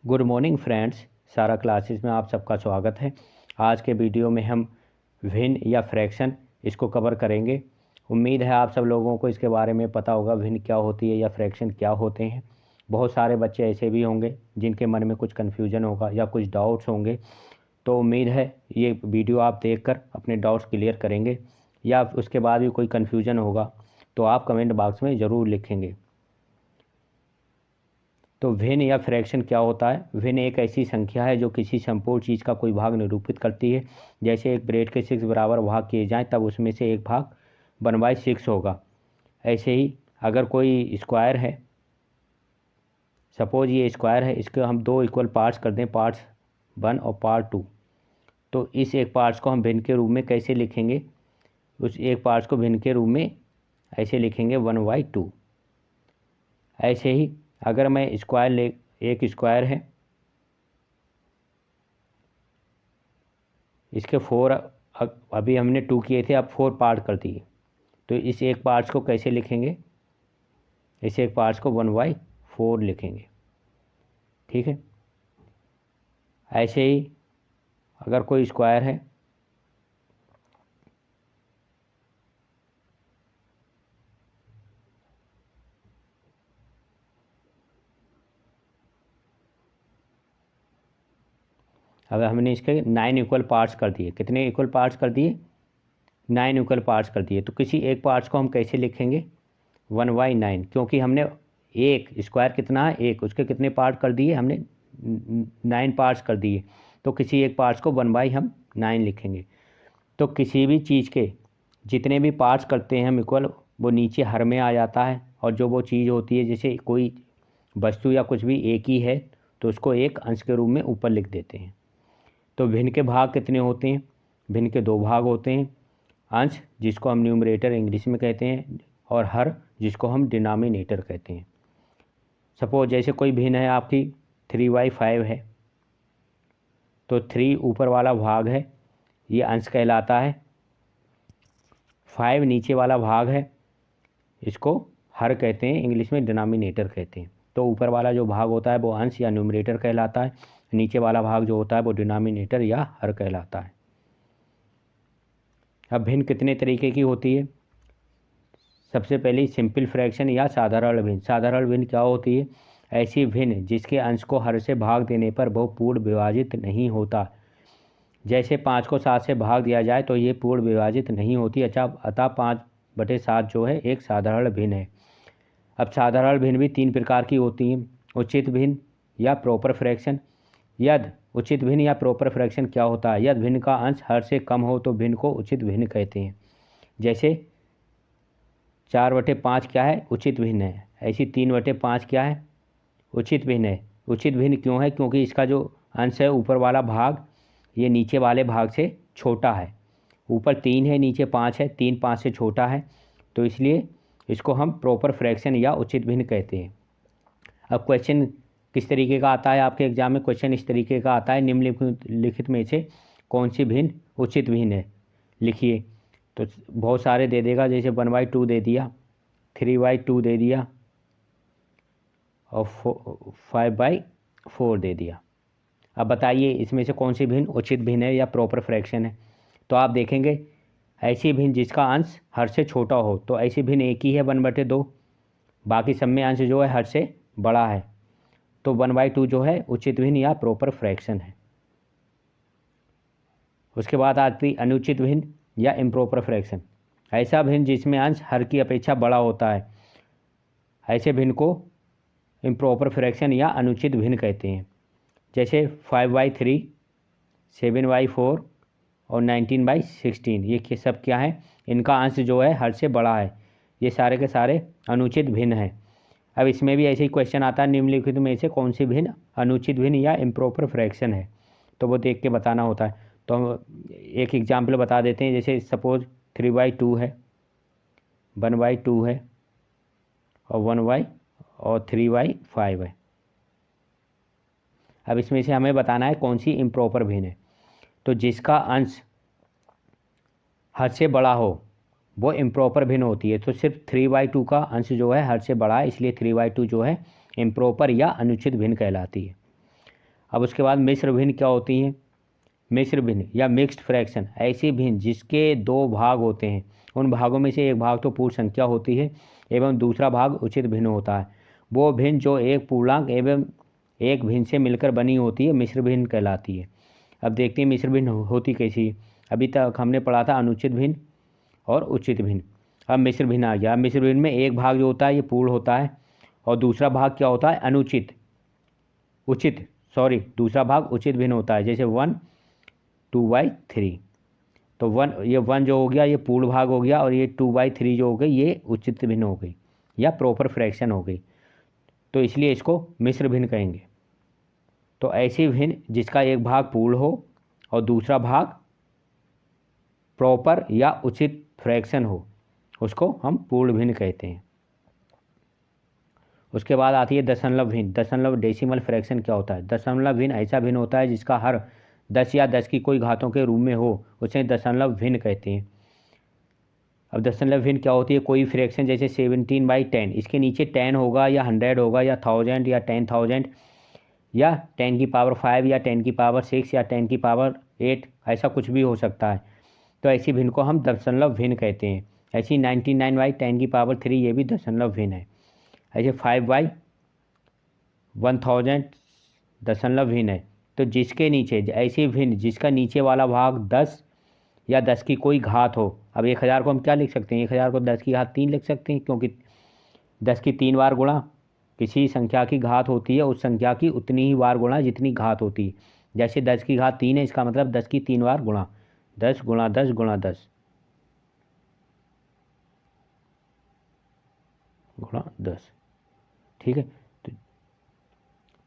Good morning friends, सारा classes में आप सबका स्वागत है। आज के वीडियो में हम भिन्न या फ्रैक्शन इसको कवर करेंगे। उम्मीद है आप सब लोगों को इसके बारे में पता होगा भिन्न क्या होती है या फ्रैक्शन क्या होते हैं। बहुत सारे बच्चे ऐसे भी होंगे जिनके मन में कुछ कन्फ्यूजन होगा या कुछ डाउट्स होंगे, तो उम्मीद है ये वीडियो आप देखकर अपने डाउट्स क्लियर करेंगे, या उसके बाद भी कोई कन्फ्यूजन होगा तो आप कमेंट बॉक्स में ज़रूर लिखेंगे। तो भिन्न या फ्रैक्शन क्या होता है? भिन्न एक ऐसी संख्या है जो किसी संपूर्ण चीज़ का कोई भाग निरूपित करती है। जैसे एक ब्रेड के 6 बराबर भाग किए जाएं तब उसमें से एक भाग 1/6 होगा। ऐसे ही अगर कोई स्क्वायर है, सपोज ये स्क्वायर है, इसके हम 2 इक्वल पार्ट्स कर दें, पार्ट्स 1 और पार्ट 2, तो इस एक पार्ट्स को हम भिन्न के रूप में कैसे लिखेंगे? उस एक पार्ट्स को भिन्न के रूप में ऐसे लिखेंगे 1/2। ऐसे ही अगर मैं स्क्वायर एक स्क्वायर है, इसके 4 अभी हमने 2 किए थे, अब 4 पार्ट कर दिए, तो इस एक पार्ट्स को कैसे लिखेंगे? इस एक पार्ट्स को 1/4 लिखेंगे। ठीक है। ऐसे ही अगर कोई स्क्वायर है, अब हमने इसके 9 इक्वल पार्ट्स कर दिए। कितने इक्वल पार्ट्स कर दिए? 9 इक्वल पार्ट्स कर दिए। तो किसी एक पार्ट्स को हम कैसे लिखेंगे? 1/9, क्योंकि हमने एक स्क्वायर कितना है, एक, उसके कितने पार्ट कर दिए हमने? 9 पार्ट्स कर दिए। तो किसी एक पार्ट्स को 1/9 लिखेंगे। तो किसी भी चीज़ के जितने भी पार्ट्स करते हैं हम इक्वल, वो नीचे हर में आ जाता है। और जो वो चीज़ होती है, जैसे कोई वस्तु या कुछ भी एक ही है तो उसको एक अंश के रूप में ऊपर लिख देते हैं। तो भिन्न के भाग कितने होते हैं? भिन्न के 2 भाग होते हैं, अंश जिसको हम न्यूमरेटर इंग्लिश में कहते हैं और हर जिसको हम डिनोमिनेटर कहते हैं। सपोज जैसे कोई भिन्न है आपकी 3/5 है, तो 3 ऊपर वाला भाग है, ये अंश कहलाता है। 5 नीचे वाला भाग है, इसको हर कहते हैं, इंग्लिश में डिनोमिनेटर कहते हैं। तो ऊपर वाला जो भाग होता है वो अंश या न्यूमरेटर कहलाता है, नीचे वाला भाग जो होता है वो डिनोमिनेटर या हर कहलाता है। अब भिन्न कितने तरीके की होती है? सबसे पहले सिंपल फ्रैक्शन या साधारण भिन्न। साधारण भिन्न क्या होती है? ऐसी भिन्न जिसके अंश को हर से भाग देने पर वो पूर्ण विभाजित नहीं होता। जैसे 5 को 7 से भाग दिया जाए तो ये पूर्ण विभाजित नहीं होती। अतः 5/7 जो है एक साधारण भिन्न है। अब साधारण भिन्न भी 3 प्रकार की होती हैं, उचित भिन्न या प्रॉपर फ्रैक्शन। यदि उचित भिन्न या प्रॉपर फ्रैक्शन क्या होता है? यदि भिन्न का अंश हर से कम हो तो भिन्न को उचित भिन्न कहते हैं। जैसे 4/5 क्या है? उचित भिन्न है। ऐसी 3/5 क्या है? उचित भिन्न है। उचित भिन्न क्यों है? क्योंकि इसका जो अंश है ऊपर वाला भाग ये नीचे वाले भाग से छोटा है। ऊपर 3 है, नीचे 5 है, 3 5 से छोटा है, तो इसलिए इसको हम प्रॉपर फ्रैक्शन या उचित भिन्न कहते हैं। अब क्वेश्चन किस तरीके का आता है आपके एग्जाम में? क्वेश्चन इस तरीके का आता है, निम्नलिखित में से कौन सी भिन्न उचित भिन्न है, लिखिए। तो बहुत सारे दे देगा, जैसे 1/2 दे दिया, 3/2 दे दिया और 5/4 दे दिया। अब बताइए इसमें से कौन सी भिन्न उचित भिन्न है या प्रॉपर फ्रैक्शन है? तो आप देखेंगे ऐसी भिन्न जिसका अंश हर से छोटा हो, तो ऐसी भिन्न एक ही है 1/2, बाकी सब में अंश जो है हर से बड़ा है, तो 1/2 जो है उचित भिन्न या प्रॉपर फ्रैक्शन है। उसके बाद आती अनुचित भिन्न या इम्प्रॉपर फ्रैक्शन। ऐसा भिन्न जिसमें अंश हर की अपेक्षा बड़ा होता है, ऐसे भिन्न को इम्प्रॉपर फ्रैक्शन या अनुचित भिन्न कहते हैं। जैसे 5/3, 7/4 और 19/16, ये सब क्या है? इनका अंश जो है हर से बड़ा है, ये सारे के सारे अनुचित भिन्न हैं। अब इसमें भी ऐसे ही क्वेश्चन आता है, निम्नलिखित में से कौन सी भिन्न अनुचित भिन्न या इम्प्रॉपर फ्रैक्शन है, तो वो देख के बताना होता है। तो हम एक एग्जाम्पल बता देते हैं। जैसे सपोज 3/2 है, 1/2 है और 3/5 है। अब इसमें से हमें बताना है कौन सी इम्प्रॉपर भिन्न है। तो जिसका अंश हद से बड़ा हो वो इम्प्रॉपर भिन्न होती है। तो सिर्फ 3/2 का अंश जो है हद से बड़ा है, इसलिए 3/2 जो है इम्प्रॉपर या अनुचित भिन्न कहलाती है। अब उसके बाद मिश्र भिन्न क्या होती हैं? मिश्र भिन्न या मिक्स्ड फ्रैक्शन ऐसी भिन्न जिसके दो भाग होते हैं, उन भागों में से एक भाग तो पूर्ण संख्या होती है एवं दूसरा भाग उचित भिन्न होता है। वो भिन्न जो एक पूर्णांक एवं एक भिन्न से मिलकर बनी होती है मिश्र भिन्न कहलाती है। अब देखते हैं मिश्र भिन्न होती कैसी है। अभी तक हमने पढ़ा था अनुचित भिन्न और उचित भिन्न। अब मिश्र भिन्न आ गया। मिश्र भिन्न में एक भाग जो होता है ये पूर्ण होता है और दूसरा भाग क्या होता है? अनुचित दूसरा भाग उचित भिन्न होता है। जैसे 1 2/3, तो 1 जो हो गया ये पूर्ण भाग हो गया और ये 2/3 जो हो गई ये उचित भिन्न हो गई या प्रॉपर फ्रैक्शन हो गई, तो इसलिए इसको मिश्र भिन्न कहेंगे। तो ऐसी भिन्न जिसका एक भाग पूर्ण हो और दूसरा भाग प्रॉपर या उचित फ्रैक्शन हो उसको हम पूर्ण भिन्न कहते हैं। उसके बाद आती है दशमलव भिन्न। दशमलव डेसिमल फ्रैक्शन क्या होता है? दशमलव भिन्न ऐसा भिन्न होता है जिसका हर 10 या 10 की कोई घातों के रूप में हो, उसे दशमलव भिन्न कहते हैं। अब दशमलव भिन्न क्या होती है? कोई फ्रैक्शन जैसे 17/10, इसके नीचे 10 होगा या 100 होगा या 1000 या 10,000 या 10 की पावर 5 या 10 की पावर 6 या 10 की पावर 8, ऐसा कुछ भी हो सकता है। तो ऐसी भिन्न को हम दशमलव भिन्न कहते हैं। ऐसी 99/10 की पावर 3 ये भी दशमलव भिन्न है। ऐसे 5/1000 दशमलव भिन्न है। तो जिसके नीचे ऐसी भिन्न जिसका नीचे वाला भाग 10 या 10 की कोई घात हो। अब 1000 को हम क्या लिख सकते हैं? 1000 को 10 की घात 3 लिख सकते हैं, क्योंकि 10 की 3 बार गुणा किसी संख्या की घात होती है उस संख्या की उतनी ही बार गुणा जितनी घात होती है। जैसे 10 की घात 3 है, इसका मतलब 10 की 3 बार गुणा, 10 गुणा 10 गुणा 10 गुणा 10, ठीक है।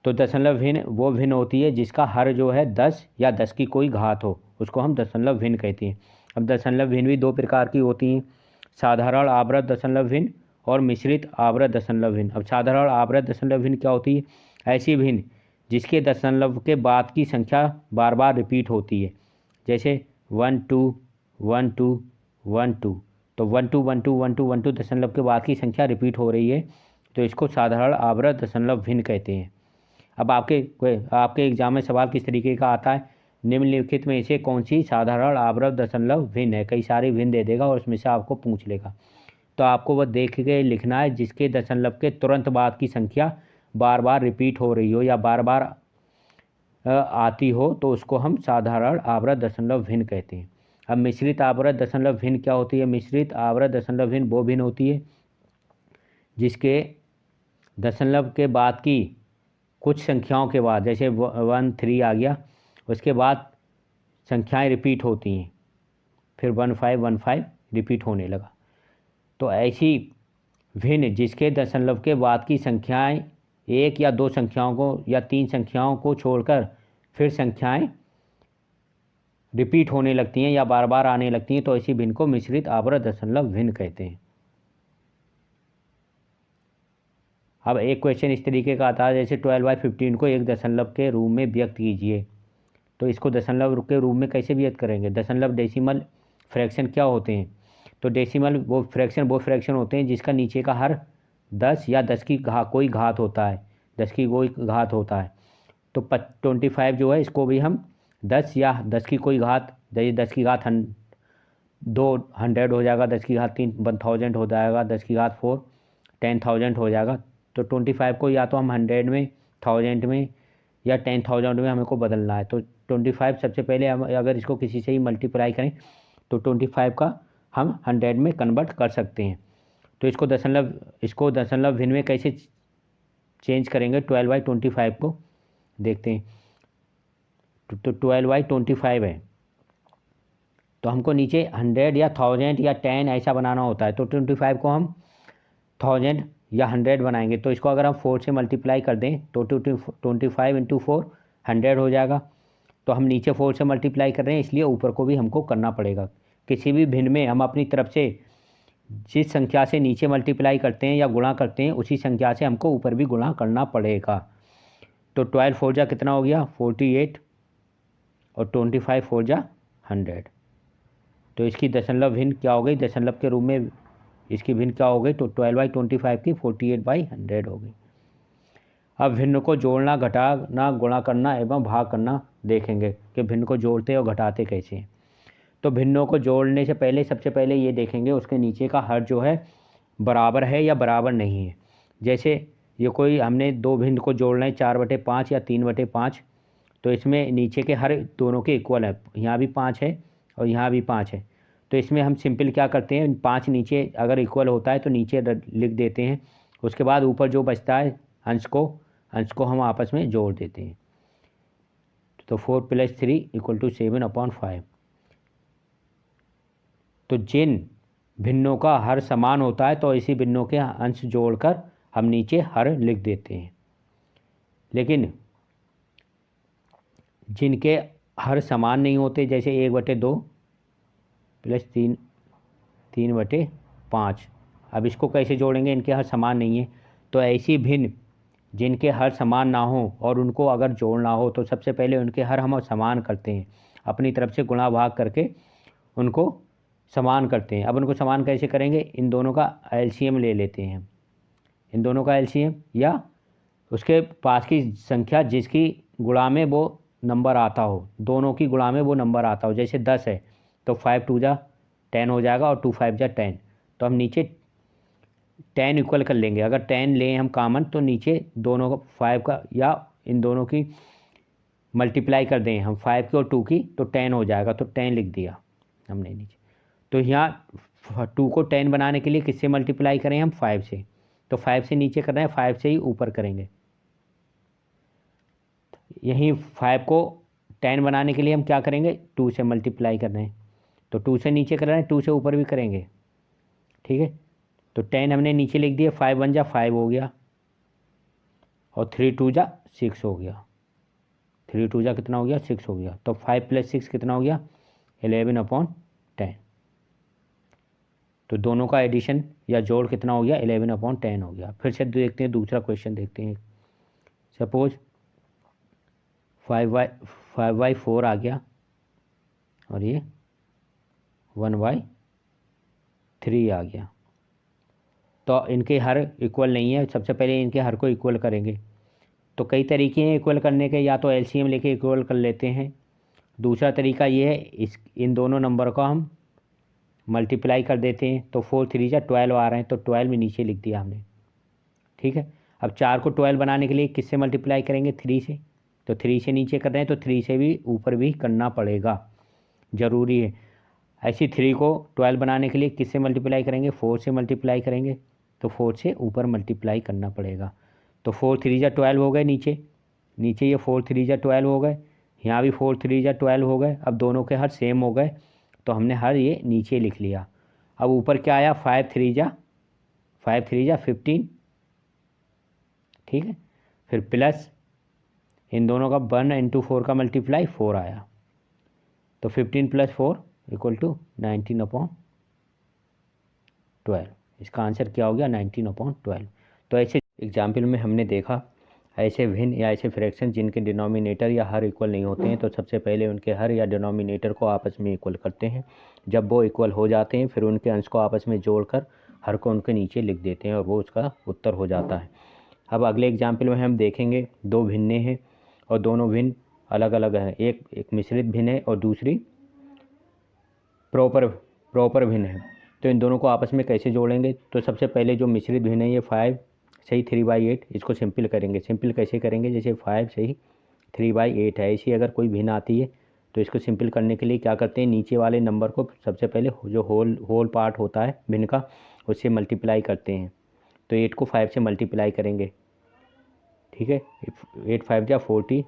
तो दशमलव भिन्न वो भिन्न होती है जिसका हर जो है 10 या 10 की कोई घात हो, उसको हम दशमलव भिन्न कहते हैं। अब दशमलव भिन्न भी दो प्रकार की होती हैं, साधारण आवर्त दशमलव भिन्न और मिश्रित आवर्त दशमलव भिन्न। अब साधारण आवर्त दशमलव भिन्न क्या होती है? ऐसी भिन्न जिसके दशमलव के बाद की संख्या बार बार रिपीट होती है। जैसे 1 2 1 2 1 2, तो 1 2 1 2 1 2 1 2 दशमलव के बाद की संख्या रिपीट हो रही है, तो इसको साधारण आवर्त दशमलव भिन्न कहते हैं। अब आपके एग्जाम में सवाल किस तरीके का आता है? निम्नलिखित में से कौन सी साधारण आवर्त दशमलव भिन्न है? कई सारे भिन्न दे देगा और उसमें से आपको पूछ लेगा, तो आपको वह देख के लिखना है जिसके दशमलव के तुरंत बाद की संख्या बार बार रिपीट हो रही हो या बार बार आती हो, तो उसको हम साधारण आवर्त दशमलव भिन्न कहते हैं। अब मिश्रित आवर्त दशमलव भिन्न क्या होती है? मिश्रित आवर्त दशमलव भिन्न वो भिन्न होती है जिसके दशमलव के बाद की कुछ संख्याओं के बाद, जैसे 1 3 आ गया, उसके बाद संख्याएं रिपीट होती हैं, फिर 1 5 1 5 रिपीट होने लगा। तो ऐसी भिन्न जिसके दशमलव के बाद की संख्याएं एक या दो संख्याओं को या तीन संख्याओं को छोड़कर फिर संख्याएं रिपीट होने लगती हैं या बार बार आने लगती हैं, तो ऐसी भिन्न को मिश्रित आवर्त दशमलव भिन्न कहते हैं। अब एक क्वेश्चन इस तरीके का आता है, जैसे 12/15 को एक दशमलव के रूप में व्यक्त कीजिए। तो इसको दशमलव के रूप में कैसे व्यक्त करेंगे? दशमलव डेसिमल फ्रैक्शन क्या होते हैं? तो डेसिमल वो फ्रैक्शन होते हैं जिसका नीचे का हर 10 या 10 की कोई घात होता है, 10 की कोई घात होता है। तो 25 जो है इसको भी हम 10 या 10 की कोई घात, जैसे 10 की घात 100 हो जाएगा, 10 की घात 3 1000 हो जाएगा, 10 की घात 4 10,000 हो जाएगा। तो 25 को या तो हम 100 में, 1000 में या 10,000 में हमको बदलना है। तो 25 सबसे पहले हम अगर इसको किसी से ही मल्टीप्लाई करें तो 25 का हम 100 में कन्वर्ट कर सकते हैं। तो इसको दशमलव भिन्न में कैसे चेंज करेंगे? 12/25 को देखते हैं। तो 12/25 है, तो हमको नीचे 100 या 1000 या 10 ऐसा बनाना होता है। तो 25 को हम 1000 या 100 बनाएंगे। तो इसको अगर हम 4 से मल्टीप्लाई कर दें तो 25 × 4 100 हो जाएगा। तो हम नीचे 4 से मल्टीप्लाई कर रहे हैं, इसलिए ऊपर को भी हमको करना पड़ेगा। किसी भी भिन्न में हम अपनी तरफ से जिस संख्या से नीचे मल्टीप्लाई करते हैं या गुणा करते हैं उसी संख्या से हमको ऊपर भी गुणा करना पड़ेगा। तो 12 4 जा कितना हो गया? 48 और 25 4 जा 100। तो इसकी दशमलव भिन्न क्या हो गई? दशमलव के रूप में इसकी भिन्न क्या हो गई? तो 12/25 की 48/100 हो गई। अब भिन्न को जोड़ना, घटाना, गुणा करना एवं भाग करना देखेंगे कि भिन्न को जोड़ते और घटाते कैसे हैं। तो भिन्नों को जोड़ने से पहले सबसे पहले ये देखेंगे उसके नीचे का हर जो है बराबर है या बराबर नहीं है। जैसे ये कोई हमने दो भिन्न को जोड़ना है 4/5 या 3/5, तो इसमें नीचे के हर दोनों के इक्वल है, यहाँ भी 5 है और यहाँ भी 5 है। तो इसमें हम सिंपल क्या करते हैं, 5 नीचे अगर इक्वल होता है तो नीचे लिख देते हैं, उसके बाद ऊपर जो बचता है अंश को हम आपस में जोड़ देते हैं। तो 4 + 3 = 7/5। तो जिन भिन्नों का हर समान होता है तो इसी भिन्नों के अंश जोड़कर हम नीचे हर लिख देते हैं। लेकिन जिनके हर समान नहीं होते, जैसे 1/2 + 3/5, अब इसको कैसे जोड़ेंगे, इनके हर समान नहीं है। तो ऐसी भिन्न जिनके हर समान ना हो और उनको अगर जोड़ना हो तो सबसे पहले उनके हर हम समान करते हैं, अपनी तरफ से गुणा भाग करके उनको समान करते हैं। अब उनको समान कैसे करेंगे, इन दोनों का एलसीएम ले लेते हैं, इन दोनों का एलसीएम या उसके पास की संख्या जिसकी गुणा में वो नंबर आता हो, दोनों की गुणा में वो नंबर आता हो। जैसे 10 है तो 5 × 2 = 10 हो जाएगा और 2 × 5 = 10। तो हम नीचे 10 इक्वल कर लेंगे, अगर 10 लें हम कामन तो नीचे दोनों का 5 का या इन दोनों की मल्टीप्लाई कर दें हम, 5 की और 2 की, तो 10 हो जाएगा। तो 10 लिख दिया हमने नीचे। तो यहाँ 2 को 10 बनाने के लिए किससे मल्टीप्लाई करें हम, 5 से। तो 5 से नीचे कर रहे हैं, 5 से ही ऊपर करेंगे। यहीं 5 को 10 बनाने के लिए हम क्या करेंगे, 2 से मल्टीप्लाई कर रहे हैं। तो 2 से नीचे कर रहे हैं, 2 से ऊपर भी करेंगे, ठीक है। तो 10 हमने नीचे लिख दिया, 5 × 1 = 5 हो गया और 3 × 2 = 6 हो गया। 3 × 2 = कितना हो गया, 6 हो गया। तो 5 + 6 कितना हो गया, 11/10। तो दोनों का एडिशन या जोड़ कितना हो गया, 11/10 हो गया। फिर से देखते हैं, दूसरा क्वेश्चन देखते हैं। सपोज 5/4 आ गया और ये 1/3 आ गया। तो इनके हर इक्वल नहीं है, सबसे पहले इनके हर को इक्वल करेंगे। तो कई तरीके हैं इक्वल करने के, या तो एलसीएम लेके इक्वल कर लेते हैं। दूसरा तरीका ये है, इन दोनों नंबर को हम मल्टीप्लाई कर देते हैं। तो 4 × 3 = 12 आ रहे हैं, तो 12 में नीचे लिख दिया हमने, ठीक है। अब 4 को 12 बनाने के लिए किससे मल्टीप्लाई करेंगे, 3 से। तो 3 से नीचे कर रहे हैं तो 3 से भी ऊपर भी करना पड़ेगा, ज़रूरी है। ऐसी 3 को 12 बनाने के लिए किससे मल्टीप्लाई करेंगे, 4 से मल्टीप्लाई करेंगे। तो 4 से ऊपर मल्टीप्लाई करना पड़ेगा। तो 4 × 3 = 12 हो गए, नीचे ये 4 × 3 = 12 हो गए, यहाँ भी 4 × 3 = 12 हो गए। अब दोनों के हर सेम हो गए तो हमने हर ये नीचे लिख लिया। अब ऊपर क्या आया, 5 × 3 = 15, ठीक है। फिर प्लस इन दोनों का 1 × 4 का मल्टीप्लाई 4 आया। तो 15 + 4 = 19/12। इसका आंसर क्या हो गया, 19/12। तो ऐसे एग्जाम्पल में हमने देखा ऐसे भिन्न या ऐसे फ्रैक्शन जिनके डिनोमिनेटर या हर इक्वल नहीं होते हैं, तो सबसे पहले उनके हर या डिनोमिनेटर को आपस में इक्वल करते हैं। जब वो इक्वल हो जाते हैं फिर उनके अंश को आपस में जोड़कर हर को उनके नीचे लिख देते हैं और वो उसका उत्तर हो जाता है। अब अगले एग्जाम्पल में हम देखेंगे, दो भिन्ने हैं और दोनों भिन्न अलग अलग हैं। एक मिश्रित भिन्न है और दूसरी प्रॉपर भिन्न है। तो इन दोनों को आपस में कैसे जोड़ेंगे, तो सबसे पहले जो मिश्रित भिन्न है ये 5 सही 3/8, इसको सिंपल करेंगे। सिंपल कैसे करेंगे, जैसे 5 सही 3/8 है, ऐसी अगर कोई भिन्न आती है तो इसको सिंपल करने के लिए क्या करते हैं, नीचे वाले नंबर को सबसे पहले जो होल पार्ट होता है भिन्न का उससे मल्टीप्लाई करते हैं। तो 8 को 5 से मल्टीप्लाई करेंगे, ठीक है। 8 × 5 = 40।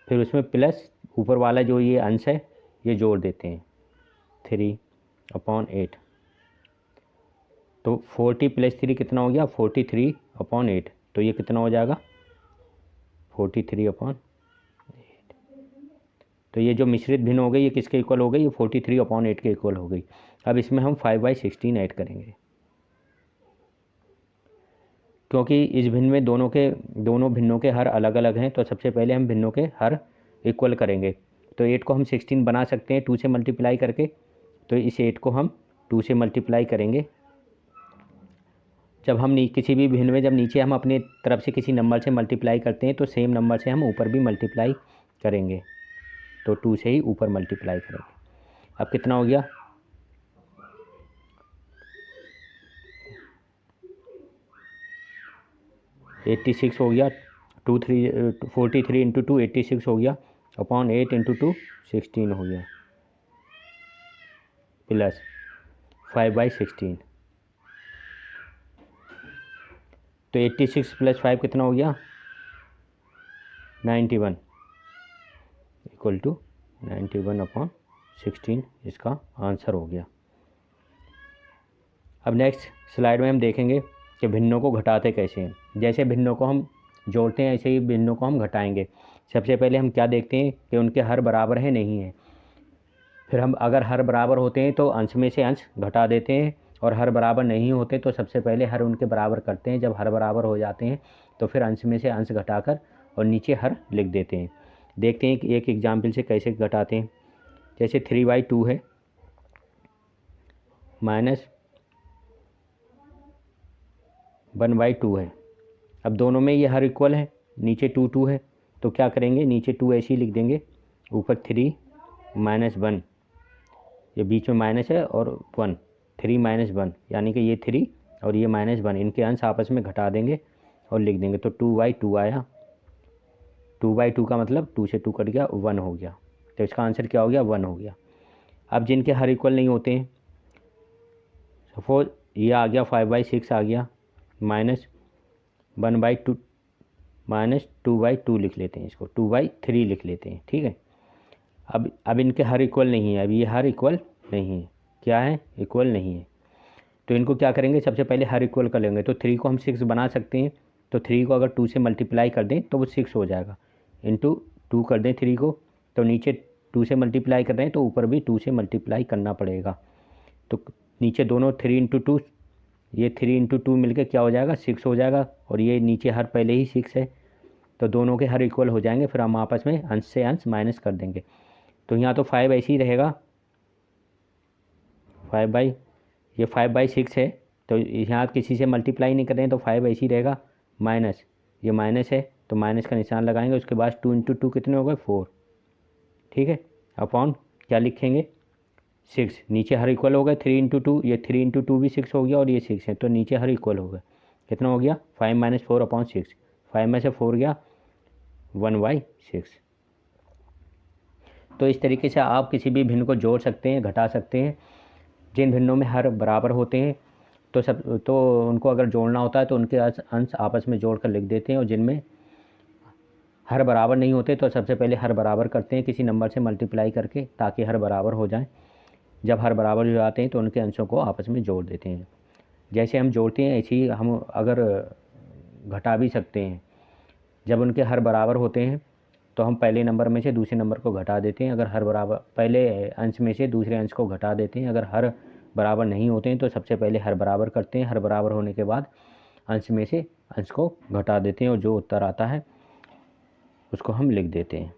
फिर उसमें प्लस ऊपर वाला जो ये अंश है ये जोड़ देते हैं, 3/8। तो 40 + 3 कितना हो गया, 43/8। तो ये कितना हो जाएगा, 43/8। तो ये जो मिश्रित भिन्न हो गई ये किसके इक्वल हो गई, ये 43/8 के इक्वल हो गई। अब इसमें हम 5/16 ऐड करेंगे, क्योंकि इस भिन्न में दोनों भिन्नों के हर अलग अलग हैं। तो सबसे पहले हम भिन्नों के हर इक्वल करेंगे। तो 8 को हम 16 बना सकते हैं 2 से मल्टीप्लाई करके। तो इस 8 को हम 2 से मल्टीप्लाई करेंगे जब हम किसी भी भिन्न में जब नीचे हम अपने तरफ से किसी नंबर से मल्टीप्लाई करते हैं तो सेम नंबर से हम ऊपर भी मल्टीप्लाई करेंगे, तो 2 से ही ऊपर मल्टीप्लाई करेंगे। अब कितना हो गया, 86 हो गया। 43 इंटू 2 86 हो गया, अपॉन 8 इंटू 2 16 हो गया, प्लस 5/16। तो 86 प्लस 5 कितना हो गया, 91 इक्वल टू 91/16 इसका आंसर हो गया। अब नेक्स्ट स्लाइड में हम देखेंगे कि भिन्नों को घटाते कैसे हैं। जैसे भिन्नों को हम जोड़ते हैं ऐसे ही भिन्नों को हम घटाएंगे। सबसे पहले हम क्या देखते हैं कि उनके हर बराबर है नहीं है। फिर हम अगर हर बराबर होते हैं तो अंश में से अंश घटा देते हैं, और हर बराबर नहीं होते तो सबसे पहले हर उनके बराबर करते हैं। जब हर बराबर हो जाते हैं तो फिर अंश में से अंश घटाकर और नीचे हर लिख देते हैं। देखते हैं कि एक एग्जाम्पल से कैसे घटाते हैं। जैसे 3/2 है माइनस 1/2 है। अब दोनों में ये हर इक्वल है, नीचे 2 है, तो क्या करेंगे, नीचे 2 ऐसे ही लिख देंगे, ऊपर 3 - 1, ये बीच में माइनस है और 1, 3 - 1 यानी कि ये 3 और ये -1, इनके अंश आपस में घटा देंगे और लिख देंगे। तो 2/2 आया। 2/2 का मतलब 2 से 2 कट गया, 1 हो गया। तो इसका आंसर क्या हो गया, 1 हो गया। अब जिनके हर इक्वल नहीं होते हैं, सपोज ये आ गया 5/6 आ गया, -1/2 -2/2 लिख लेते हैं, इसको 2/3 लिख लेते हैं, ठीक है। अब इनके हर इक्वल नहीं है, अब ये हर इक्वल नहीं है, क्या है, इक्वल नहीं है। तो इनको क्या करेंगे, सबसे पहले हर इक्वल कर लेंगे। तो 3 को हम 6 बना सकते हैं। तो 3 को अगर 2 से मल्टीप्लाई कर दें तो वो 6 हो जाएगा, इंटू 2 कर दें 3 को, तो नीचे 2 से मल्टीप्लाई कर रहे हैं तो ऊपर भी 2 से मल्टीप्लाई करना पड़ेगा। तो नीचे दोनों 3 इंटू 2, ये 3 इंटू 2 मिल क्या हो जाएगा, 6 हो जाएगा, और ये नीचे हर पहले ही 6 है, तो दोनों के हर इक्वल हो जाएंगे। फिर हम आपस में अंश से अंश माइनस कर देंगे। तो यहाँ तो 5 ऐसे ही रहेगा, 5/6 है, तो यहाँ किसी से मल्टीप्लाई नहीं कर रहे हैं तो 5 ऐसे ही रहेगा, माइनस ये माइनस है तो माइनस का निशान लगाएंगे। उसके बाद 2 इंटू 2 कितने हो गए, 4, ठीक है, अपॉन क्या लिखेंगे, 6, नीचे हर इक्वल हो गए, 3 इंटू 2, ये 3 इंटू 2 भी 6 हो गया और ये 6 है, तो नीचे हर इक्वल हो गए, कितना हो गया, 5 - 4/6, 5 में से 4 गया, 1/6। तो इस तरीके से आप किसी भी भिन्न को जोड़ सकते हैं, घटा सकते हैं। जिन भिन्नों में हर बराबर होते हैं तो उनको अगर जोड़ना होता है तो उनके अंश आपस में जोड़ कर लिख देते हैं, और जिनमें हर बराबर नहीं होते तो सबसे पहले हर बराबर करते हैं किसी नंबर से मल्टीप्लाई करके, ताकि हर बराबर हो जाए। जब हर बराबर हो जाते हैं तो उनके अंशों को आपस में जोड़ देते हैं। जैसे हम जोड़ते हैं ऐसे ही हम अगर घटा भी सकते हैं। जब उनके हर बराबर होते हैं तो हम पहले नंबर में से दूसरे नंबर को घटा देते हैं। अगर हर बराबर, पहले अंश में से दूसरे अंश को घटा देते हैं। अगर हर बराबर नहीं होते हैं तो सबसे पहले हर बराबर करते हैं, हर बराबर होने के बाद अंश में से अंश को घटा देते हैं, और जो उत्तर आता है उसको हम लिख देते हैं।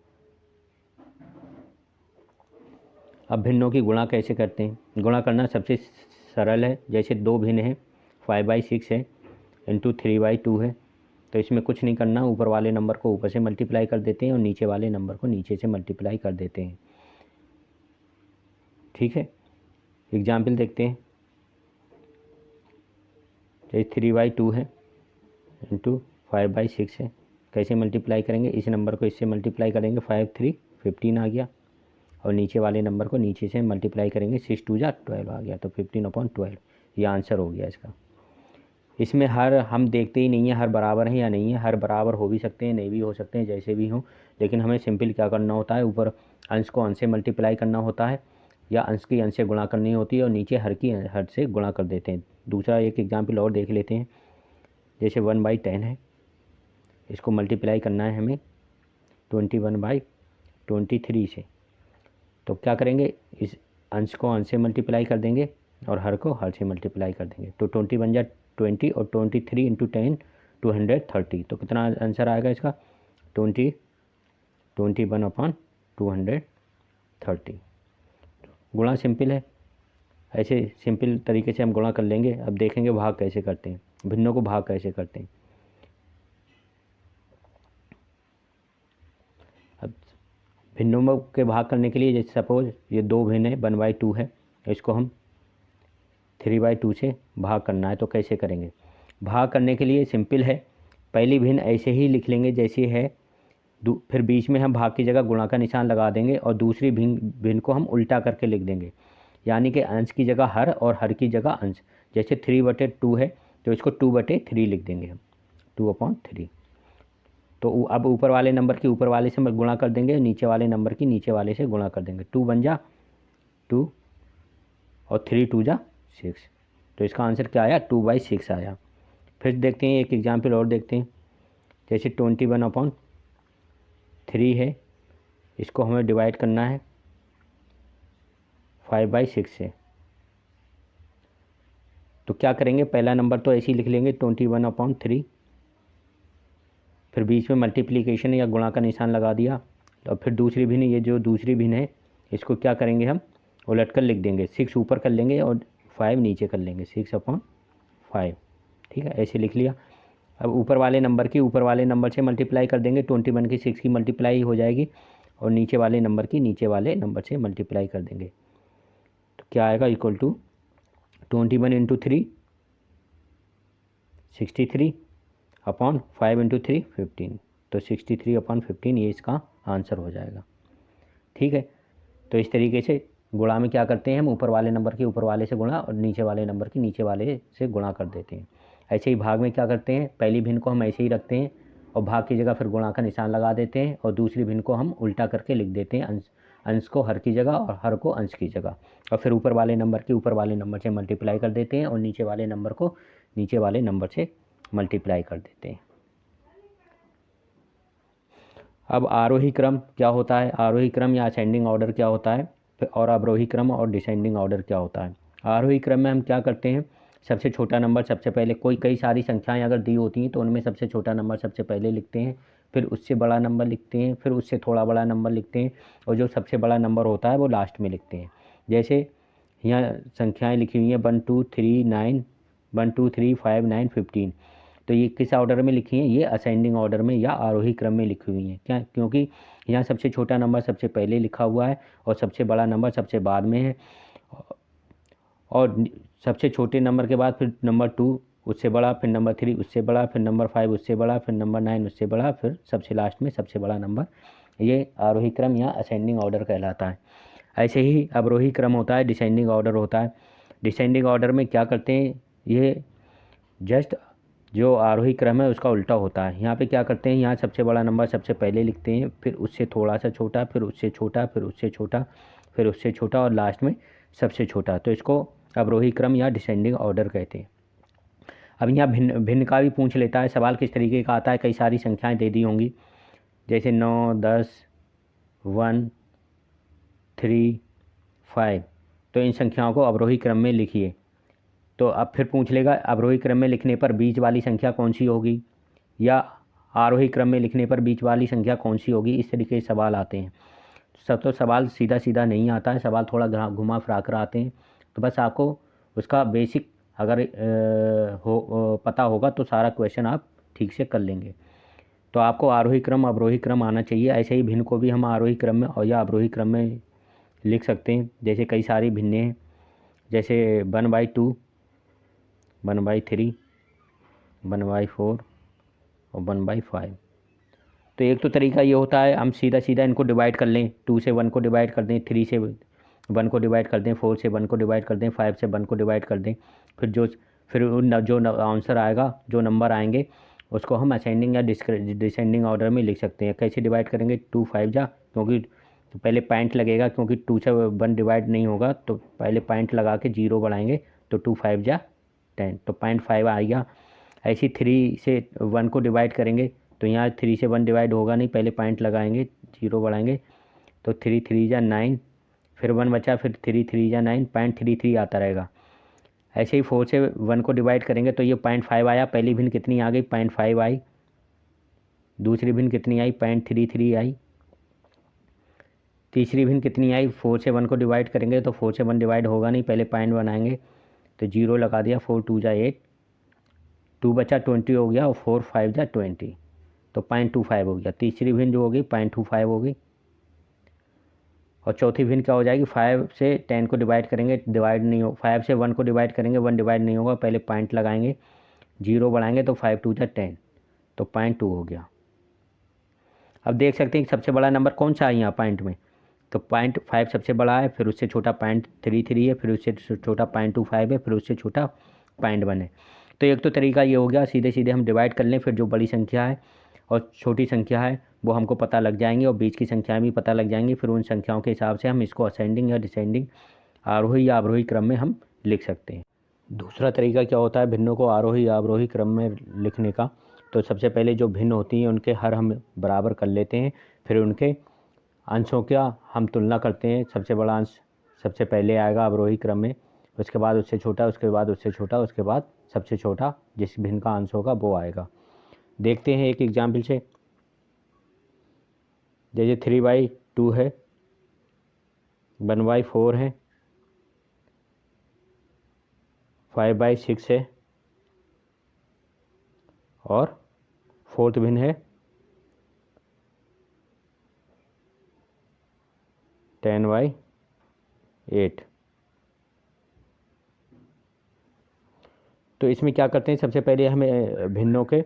अब भिन्नों की गुणा कैसे करते हैं। गुणा करना सबसे सरल है। जैसे 2 भिन्न हैं, 5/6 है इंटू 3/2 है, तो इसमें कुछ नहीं करना, ऊपर वाले नंबर को ऊपर से मल्टीप्लाई कर देते हैं और नीचे वाले नंबर को नीचे से मल्टीप्लाई कर देते हैं, ठीक है। एग्जाम्पल देखते हैं। जैसे 3/2 है इंटू 5/6 है, कैसे मल्टीप्लाई करेंगे, इस नंबर को इससे मल्टीप्लाई करेंगे, 5 3 15 आ गया, और नीचे वाले नंबर को नीचे से मल्टीप्लाई करेंगे, 6 2 12 आ गया, तो 15/12 ये आंसर हो गया इसका। इसमें हर हम देखते ही नहीं है हर बराबर है या नहीं है। हर बराबर हो भी सकते हैं, नहीं भी हो सकते हैं, जैसे भी हों, लेकिन हमें सिंपल क्या करना होता है, ऊपर अंश को अंश से मल्टीप्लाई करना होता है, या अंश की अंश से गुणा करनी होती है, और नीचे हर की हर से गुणा कर देते हैं। दूसरा एक एग्जाम्पल और देख लेते हैं। जैसे 1/10 है, इसको मल्टीप्लाई करना है हमें 21/23 से, तो क्या करेंगे, इस अंश को अंश से मल्टीप्लाई कर देंगे और हर को हर से मल्टीप्लाई कर देंगे, तो 20 बन जाए 20, और 23 इंटू 10 230, तो कितना आंसर आएगा इसका, 21/230। गुणा सिंपल है, ऐसे सिंपल तरीके से हम गुणा कर लेंगे। अब देखेंगे भाग कैसे करते हैं। भिन्नों को भाग कैसे करते हैं। अब भिन्नों के भाग करने के लिए जैसे सपोज ये 2 भिन्न है, 1/2 है, इसको हम 3/2 से भाग करना है, तो कैसे करेंगे। भाग करने के लिए सिंपल है, पहली भिन्न ऐसे ही लिख लेंगे जैसी है, फिर बीच में हम भाग की जगह गुणा का निशान लगा देंगे और दूसरी भिन्न को हम उल्टा करके लिख देंगे, यानी कि अंश की जगह हर और हर की जगह अंश। जैसे 3/2 है तो इसको 2/3 लिख देंगे हम, 2/3। तो अब ऊपर वाले नंबर की ऊपर वाले से गुणा कर देंगे, नीचे वाले नंबर की नीचे वाले से गुणा कर देंगे। 2 बन जा 2 और 3 2 जा 6, तो इसका आंसर क्या आया, 2/6 आया। फिर देखते हैं एक एग्जाम्पल और देखते हैं, जैसे 21/3 है, इसको हमें डिवाइड करना है 5/6 से। तो क्या करेंगे, पहला नंबर तो ऐसे ही लिख लेंगे 21/3, फिर बीच में मल्टीप्लिकेशन या गुणा का निशान लगा दिया। तो फिर दूसरी भिन्न, ये जो दूसरी भिन्न है इसको क्या करेंगे, हम उलट कर लिख देंगे, 6 ऊपर कर लेंगे और 5 नीचे कर लेंगे, 6/5। ठीक है, ऐसे लिख लिया। अब ऊपर वाले नंबर की ऊपर वाले नंबर से मल्टीप्लाई कर देंगे, 21 की 6 की मल्टीप्लाई हो जाएगी और नीचे वाले नंबर की नीचे वाले नंबर से मल्टीप्लाई कर देंगे। तो क्या आएगा, इक्वल टू 21 × 3 63 अपॉन 5 × 3 15, तो 63/15 ये इसका आंसर हो जाएगा। ठीक है, तो इस तरीके से गुणा में क्या करते हैं, हम ऊपर वाले नंबर के ऊपर वाले से गुणा और नीचे वाले नंबर की नीचे वाले से गुणा कर देते हैं। ऐसे ही भाग में क्या करते हैं, पहली भिन्न को हम ऐसे ही रखते हैं और भाग की जगह फिर गुणा का निशान लगा देते हैं और दूसरी भिन्न को हम उल्टा करके लिख देते हैं, अंश को हर की जगह और हर को अंश की जगह, और फिर ऊपर वाले नंबर की ऊपर वाले नंबर से मल्टीप्लाई कर देते हैं और नीचे वाले नंबर को नीचे वाले नंबर से मल्टीप्लाई कर देते हैं। अब आरोही क्रम क्या होता है, आरोही क्रम या असेंडिंग ऑर्डर क्या होता है, और अवरोही क्रम और डिसेंडिंग ऑर्डर क्या होता है। आरोही क्रम में हम क्या करते हैं, सबसे छोटा नंबर सबसे पहले, कई सारी संख्याएं अगर दी होती हैं तो उनमें सबसे छोटा नंबर सबसे पहले लिखते हैं, फिर उससे बड़ा नंबर लिखते हैं, फिर उससे थोड़ा बड़ा नंबर लिखते हैं और जो सबसे बड़ा नंबर होता है वो लास्ट में लिखते हैं। जैसे यहाँ संख्याएँ लिखी हुई हैं 1 2 3 9, 1 2 3 5 9 15, तो ये किस ऑर्डर में लिखी हैं, ये असेंडिंग ऑर्डर में या आरोही क्रम में लिखी हुई हैं। क्या, क्योंकि यहाँ सबसे छोटा नंबर सबसे पहले लिखा हुआ है और सबसे बड़ा नंबर सबसे बाद में है, और सबसे छोटे नंबर के बाद फिर नंबर 2 उससे बड़ा, फिर नंबर 3 उससे बड़ा, फिर नंबर 5 उससे बड़ा, फिर नंबर 9 उससे बड़ा, फिर सबसे लास्ट में सबसे बड़ा नंबर, ये आरोही क्रम या असेंडिंग ऑर्डर कहलाता है। ऐसे ही अवरोही क्रम होता है, डिसेंडिंग ऑर्डर होता है। डिसेंडिंग ऑर्डर में क्या करते हैं, ये जस्ट जो आरोही क्रम है उसका उल्टा होता है। यहाँ पे क्या करते हैं, यहाँ सबसे बड़ा नंबर सबसे पहले लिखते हैं, फिर उससे थोड़ा सा छोटा, फिर उससे छोटा, फिर उससे छोटा, फिर उससे छोटा और लास्ट में सबसे छोटा, तो इसको अवरोही क्रम या डिसेंडिंग ऑर्डर कहते हैं। अब यहाँ भिन्न भिन्न का भी पूछ लेता है सवाल, किस तरीके का आता है, कई सारी संख्याएँ दे दी होंगी, जैसे 9 10 1 3 5, तो इन संख्याओं को अवरोही क्रम में लिखिए। तो अब फिर पूछ लेगा अवरोही क्रम में लिखने पर बीच वाली संख्या कौन सी होगी, या आरोही क्रम में लिखने पर बीच वाली संख्या कौन सी होगी, इस तरीके से सवाल आते हैं। सब तो सवाल सीधा सीधा नहीं आता है, सवाल थोड़ा घुमा फिरा कर आते हैं, तो बस आपको उसका बेसिक अगर पता होगा तो सारा क्वेश्चन आप ठीक से कर लेंगे। तो आपको आरोही क्रम अवरोही क्रम आना चाहिए। ऐसे ही भिन्न को भी हम आरोही क्रम में और या अवरोही क्रम में लिख सकते हैं। जैसे कई सारी भिन्नें हैं, जैसे 1/2, 1/3, 1/4 और 1/5। तो एक तो तरीका ये होता है हम सीधा सीधा इनको डिवाइड कर लें, 2 से 1 को डिवाइड कर दें, 3 से 1 को डिवाइड कर दें, 4 से 1 को डिवाइड कर दें, 5 से 1 को डिवाइड कर दें, फिर जो आंसर आएगा, जो नंबर आएंगे उसको हम असेंडिंग या डिसेंडिंग ऑर्डर में लिख सकते हैं। कैसे डिवाइड करेंगे, 2 5 जा, क्योंकि तो पहले पॉइंट लगेगा, क्योंकि 2 से 1 डिवाइड नहीं होगा, तो पहले पॉइंट लगा के 0 बढ़ाएंगे, तो 2 5 जा 10, तो 0.5 आ गया। ऐसे 3 से 1 को डिवाइड करेंगे, तो यहाँ 3 से 1 डिवाइड होगा नहीं, पहले पॉइंट लगाएंगे, 0 बढ़ाएंगे, तो 3 3 जा 9, फिर 1 बचा, फिर 3 3 जा 9, 0.33 आता रहेगा। ऐसे ही 4 से 1 को डिवाइड करेंगे तो ये 0.5 आया, पहली भिन्न कितनी आ गई, 0.5 आई, दूसरी भिन्न कितनी आई, 0.33 आई, तीसरी भिन्न कितनी आई, 4 से 1 को डिवाइड करेंगे तो 4 से 1 डिवाइड होगा नहीं, पहले पॉइंट बनाएंगे, तो 0 लगा दिया, 4 2 जा 8, 2 बचा 20 हो गया और 4 5 जा 20, तो 0.25 हो गया। तीसरी भिन्न जो होगी 0.25 होगी। और चौथी भिन्न क्या हो जाएगी, 5 से 10 को डिवाइड करेंगे, डिवाइड नहीं हो, 5 से 1 को डिवाइड करेंगे, 1 डिवाइड नहीं होगा, पहले पॉइंट लगाएंगे, 0 बढ़ाएंगे तो 5 2 जा 10, तो 0.2 हो गया। अब देख सकते हैं कि सबसे बड़ा नंबर कौन सा है यहाँ पॉइंट में, तो 0.5 सबसे बड़ा है, फिर उससे छोटा 0.33 है, फिर उससे छोटा 0.25 है, फिर उससे छोटा 0.1 है। तो एक तो तरीका ये हो गया, सीधे सीधे हम डिवाइड कर लें, फिर जो बड़ी संख्या है और छोटी संख्या है वो हमको पता लग जाएंगी और बीच की संख्याएं भी पता लग जाएंगी, फिर उन संख्याओं के हिसाब से हम इसको असेंडिंग या डिसेंडिंग, आरोही या अवरोही क्रम में हम लिख सकते हैं। दूसरा तरीका क्या होता है भिन्नों को आरोही या अवरोही क्रम में लिखने का, तो सबसे पहले जो भिन्न होती हैं उनके हर हम बराबर कर लेते हैं, फिर उनके अंशों का हम तुलना करते हैं। सबसे बड़ा अंश सबसे पहले आएगा अवरोही क्रम में, उसके बाद उससे छोटा, उसके बाद उससे छोटा, उसके बाद सबसे छोटा जिस भिन्न का अंश होगा वो आएगा। देखते हैं एक एग्जाम्पल से, जैसे 3/2 है, 1/4 है, 5/6 है और फोर्थ भिन्न है 10/8। तो इसमें क्या करते हैं, सबसे पहले हमें भिन्नों के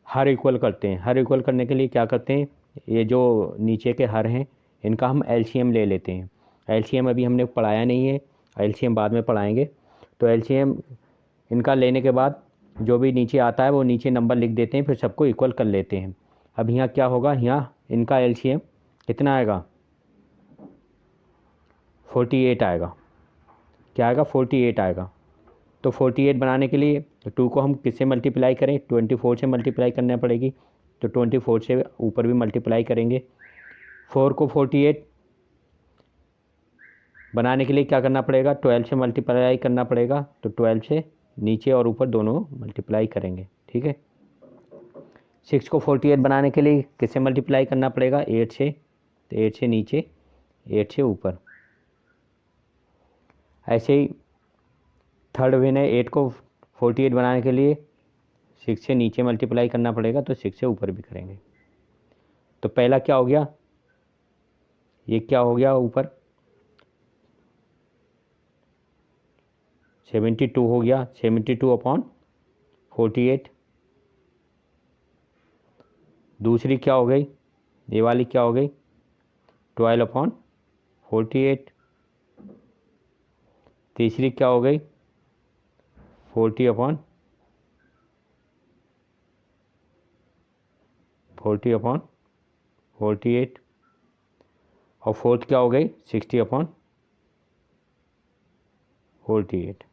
हर इक्वल करते हैं। हर इक्वल करने के लिए क्या करते हैं, ये जो नीचे के हर हैं इनका हम एलसीएम ले लेते हैं। एलसीएम अभी हमने पढ़ाया नहीं है, एलसीएम बाद में पढ़ाएंगे। तो एलसीएम इनका लेने के बाद जो भी नीचे आता है वो नीचे नंबर लिख देते हैं, फिर सबको इक्वल कर लेते हैं। अब यहाँ क्या होगा, यहाँ इनका एलसीएम कितना आएगा, 48 आएगा। क्या आएगा, 48 आएगा। तो 48 बनाने के लिए 2 को हम किससे मल्टीप्लाई करें, 24 से मल्टीप्लाई करना पड़ेगी, तो 24 से ऊपर भी मल्टीप्लाई करेंगे। 4 को 48 बनाने के लिए क्या करना पड़ेगा, 12 से मल्टीप्लाई करना पड़ेगा, तो 12 से नीचे और ऊपर दोनों मल्टीप्लाई करेंगे, ठीक है। 6 को 48 बनाने के लिए किससे मल्टीप्लाई करना पड़ेगा, 8 से, तो 8 से नीचे, 8 से ऊपर। ऐसे ही थर्ड भिन्न है, 8 को 48 बनाने के लिए 6 से नीचे मल्टीप्लाई करना पड़ेगा, तो 6 से ऊपर भी करेंगे। तो पहला क्या हो गया, ये क्या हो गया ऊपर 72 हो गया, 72/48। दूसरी क्या हो गई, ये वाली क्या हो गई, 12/48। तीसरी क्या हो गई, 40/48। और फोर्थ क्या हो गई, 60/48।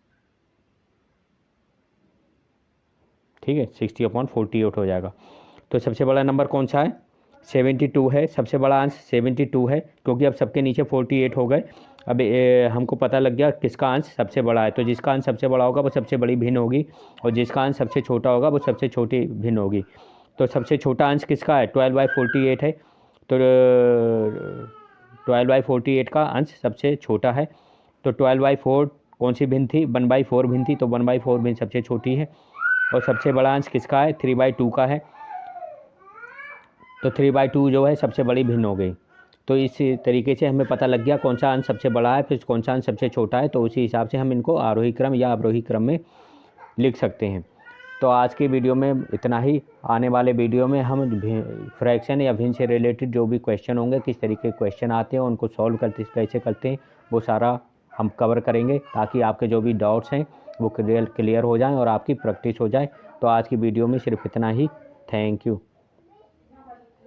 ठीक है, 60/48 हो जाएगा। तो सबसे बड़ा नंबर कौन सा है, 72 है। सबसे बड़ा अंश 72 है, क्योंकि अब सबके नीचे 48 हो गए। अब हमको पता लग गया किसका अंश सबसे बड़ा है, तो जिसका अंश सबसे बड़ा होगा वो सबसे बड़ी भिन्न होगी, और जिसका अंश सबसे छोटा होगा वो सबसे छोटी भिन्न होगी। तो सबसे छोटा अंश किसका है, 12/48 है, तो 12/48 का अंश सबसे छोटा है। तो 12/4 कौन सी भिन्न थी, 1/4 भिन्न थी, तो 1/4 भिन्न सबसे छोटी है। और सबसे बड़ा अंश किसका है, 3/2 का है, तो 3/2 जो है सबसे बड़ी भिन्न हो गई। तो इस तरीके से हमें पता लग गया कौन सा अंश सबसे बड़ा है, फिर कौन सा अंश सबसे छोटा है, तो उसी हिसाब से हम इनको आरोही क्रम या अवरोही क्रम में लिख सकते हैं। तो आज की वीडियो में इतना ही। आने वाले वीडियो में हम फ्रैक्शन या भिन्न से रिलेटेड जो भी क्वेश्चन होंगे, किस तरीके के क्वेश्चन आते हैं, उनको सॉल्व करते कैसे करते हैं, वो सारा हम कवर करेंगे, ताकि आपके जो भी डाउट्स हैं वो क्लियर हो जाएं और आपकी प्रैक्टिस हो जाए। तो आज की वीडियो में सिर्फ इतना ही। Thank you.